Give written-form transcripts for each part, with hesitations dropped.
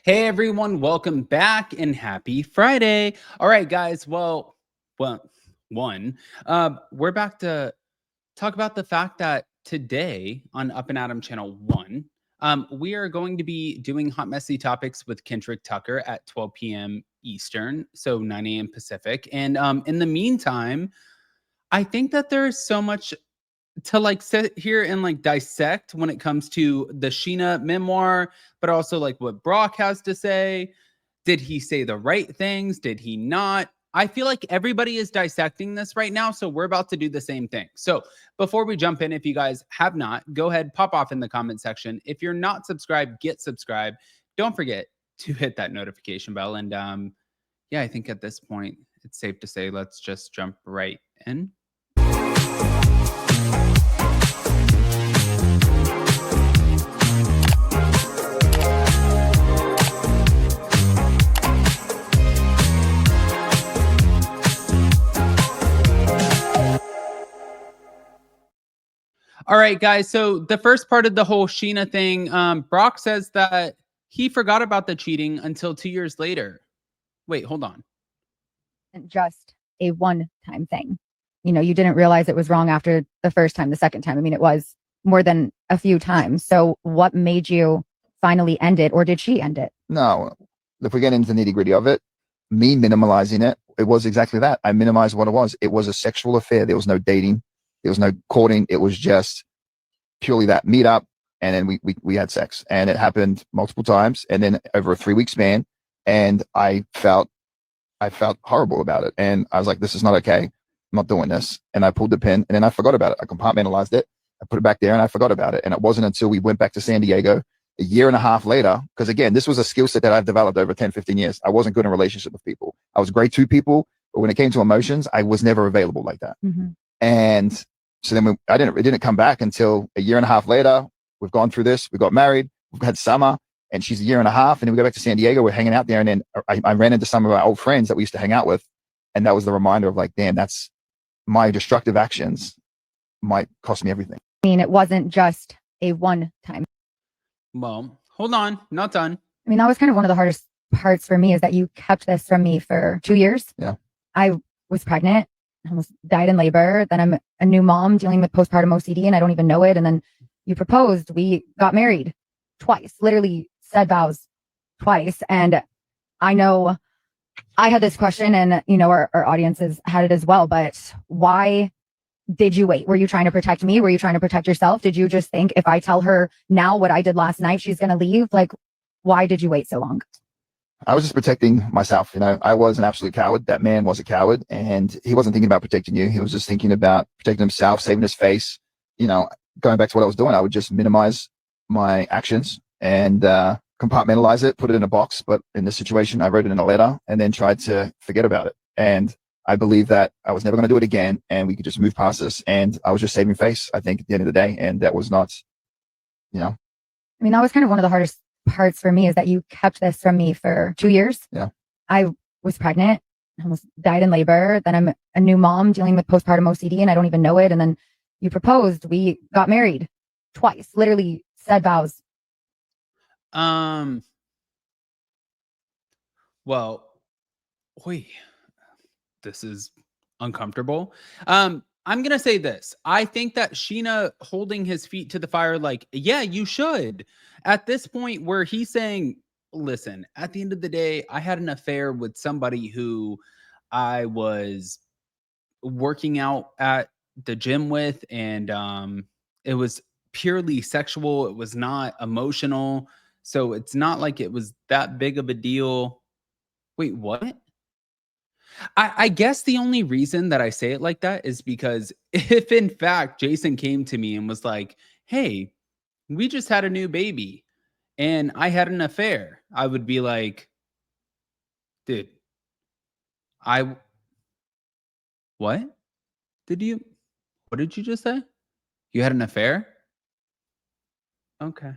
Hey everyone, welcome back and happy Friday. All right, guys. We're back to talk about the fact that today on Up and Adam Channel 1, we are going to be doing Hot Messy Topics with Kendrick Tucker at 12 p.m. Eastern, so 9 a.m. Pacific. And in the meantime, I think that there's so much to like sit here and like dissect when it comes to the Scheana memoir, but also like what Brock has to say. Did he say the right things? Did he not? I feel like everybody is dissecting this right now. So we're about to do the same thing. So before we jump in, if you guys have not, go ahead, pop off in the comment section. If you're not subscribed, get subscribed. Don't forget to hit that notification bell. And yeah, I think at this point, it's safe to say, let's just jump right in. All right, guys. So the first part of the whole Scheana thing, Brock says that he forgot about the cheating until 2 years later. Wait, hold on. Just a one-time thing. You know, you didn't realize it was wrong after the first time, the second time. I mean, it was more than a few times. So what made you finally end it, or did she end it? No, if we get into the nitty-gritty of it, me minimalizing it, it was exactly that. I minimized what it was. It was a sexual affair. There was no dating. There was no courting. It was just purely that meet up, and then we had sex, and it happened multiple times, and then over a 3-week span, and I felt horrible about it, and I was like, this is not okay. I'm not doing this, and I pulled the pin, and then I forgot about it. I compartmentalized it. I put it back there, and I forgot about it. And it wasn't until we went back to San Diego a year and a half later, because again, this was a skill set that I've developed over 10, 15 years. I wasn't good in relationship with people. I was great to people, but when it came to emotions, I was never available like that. Mm-hmm. And so then it didn't come back until a year and a half later. We've gone through this. We got married. We've had summer, and she's a year and a half. And then we go back to San Diego. We're hanging out there. And then I ran into some of our old friends that we used to hang out with. And that was the reminder of like, damn, that's my destructive actions might cost me everything. I mean, it wasn't just a one-time. Well, hold on. Not done. I mean, that was kind of one of the hardest parts for me, is that you kept this from me for 2 years. Yeah. I was pregnant. I almost died in labor. Then I'm a new mom dealing with postpartum OCD, and I don't even know it. And then you proposed. We got married twice, literally said vows twice. And I know I had this question, and you know, our audiences had it as well. But why did you wait? Were you trying to protect me? Were you trying to protect yourself? Did you just think, if I tell her now what I did last night, she's going to leave? Like, why did you wait so long? I was just protecting myself. You know, I was an absolute coward. That man was a coward, and he wasn't thinking about protecting you. He was just thinking about protecting himself, saving his face. You know, going back to what I was doing, I would just minimize my actions and compartmentalize it, put it in a box. But in this situation, I wrote it in a letter and then tried to forget about it. And I believe that I was never going to do it again, and we could just move past this. And I was just saving face, I think, at the end of the day. And that was not, you know. I mean, that was kind of one of the hardest parts for me, is that you kept this from me for 2 years. Yeah. I was pregnant. I almost died in labor. Then I'm a new mom dealing with postpartum OCD, and I don't even know it. And then you proposed. We got married twice, literally said vows. Well, this is uncomfortable. I'm going to say this. I think that Scheana holding his feet to the fire, like, yeah, you should. At this point where he's saying, listen, at the end of the day, I had an affair with somebody who I was working out at the gym with, and it was purely sexual. It was not emotional. So it's not like it was that big of a deal. Wait, what? I guess the only reason that I say it like that is because if in fact Jason came to me and was like, hey, we just had a new baby and I had an affair, I would be like, dude, what did you just say? You had an affair? Okay.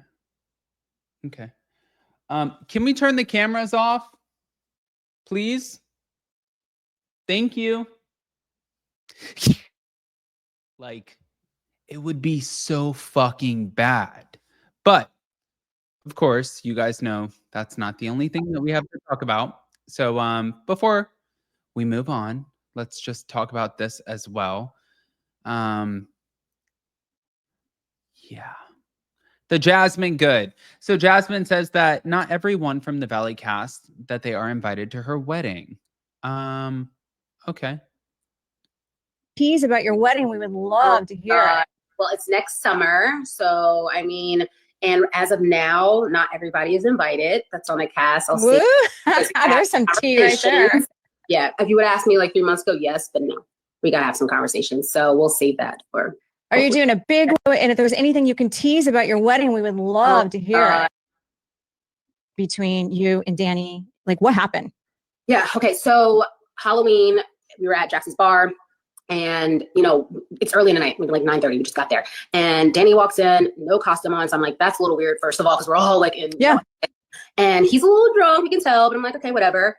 Can we turn the cameras off, please? Thank you. Like, it would be so fucking bad. But of course, you guys know that's not the only thing that we have to talk about. So before we move on, let's just talk about this as well. Yeah. The Jasmine good. So Jasmine says that not everyone from the Valley cast that they are invited to her wedding. Okay. Tease about your wedding. We would love to hear it. Well, it's next summer. So, I mean, and as of now, not everybody is invited. That's on the cast. I'll see. There's some tea right there. Yeah. If you would ask me like 3 months ago, yes, but no. We got to have some conversations. So we'll save that for. Are you doing a big, and if there's anything you can tease about your wedding, we would love to hear it. Between you and Danny, like what happened? Yeah. Okay. So Halloween, we were at Jackson's bar. And, you know, it's early in the night, maybe like 9:30, we just got there. And Danny walks in, no costume on. So I'm like, that's a little weird, first of all, because we're all like in. Yeah. And he's a little drunk, you can tell, but I'm like, okay, whatever.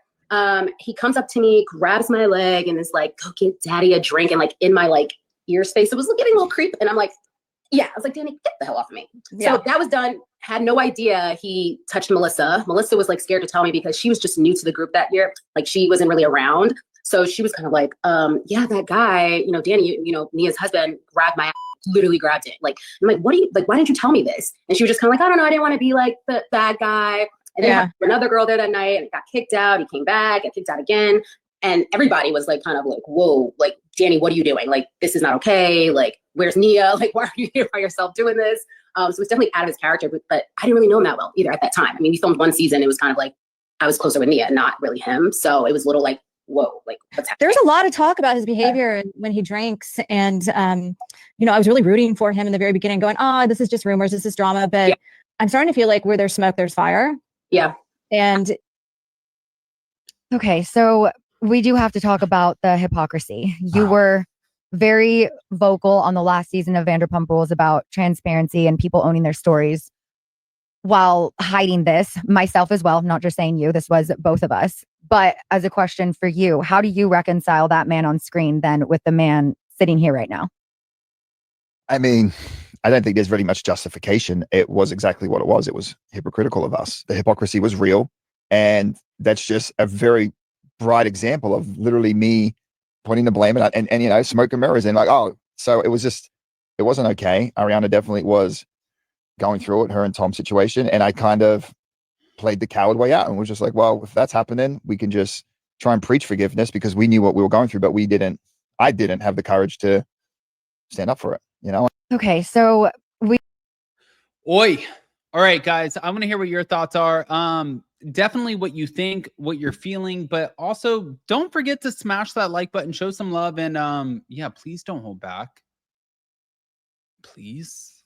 He comes up to me, grabs my leg, and is like, go get daddy a drink. And like in my like ear space, it was getting a little creep. And I'm like, yeah, I was like, Danny, get the hell off of me. Yeah. So that was done. Had no idea he touched Melissa. Melissa was like scared to tell me because she was just new to the group that year. Like she wasn't really around. So she was kind of like, yeah, that guy, you know, Danny, you know, Nia's husband grabbed my ass, literally grabbed it. Like, I'm like, what do you, like, why didn't you tell me this? And she was just kind of like, I don't know. I didn't want to be like the bad guy. And then another girl there that night and got kicked out. He came back, got kicked out again. And everybody was like, kind of like, whoa, like, Danny, what are you doing? Like, this is not okay. Like, where's Nia? Like, why are you here by yourself doing this? So it's definitely out of his character, but I didn't really know him that well either at that time. I mean, we filmed one season. It was kind of like, I was closer with Nia, not really him. So it was a little like, whoa, like what's happening? There's a lot of talk about his behavior when he drinks. And, you know, I was really rooting for him in the very beginning going, oh, this is just rumors. This is drama. But I'm starting to feel like where there's smoke, there's fire. Yeah. And. Okay. So we do have to talk about the hypocrisy. You were very vocal on the last season of Vanderpump Rules about transparency and people owning their stories while hiding this, myself as well, not just saying you, this was both of us. But as a question for you, how do you reconcile that man on screen then with the man sitting here right now? I mean, I don't think there's very much justification. It was exactly what it was. It was hypocritical of us. The hypocrisy was real. And that's just a very bright example of literally me pointing the blame and you know, smoke and mirrors and like, oh, so it was just, it wasn't okay. Ariana definitely was going through it, her and Tom's situation. And I kind of played the coward way out and was just like, well, if that's happening, we can just try and preach forgiveness because we knew what we were going through, but I didn't have the courage to stand up for it, you know? Okay. So Oi. All right, guys, I want to hear what your thoughts are. Definitely what you think, what you're feeling, but also don't forget to smash that like button, show some love, and yeah, please don't hold back. Please.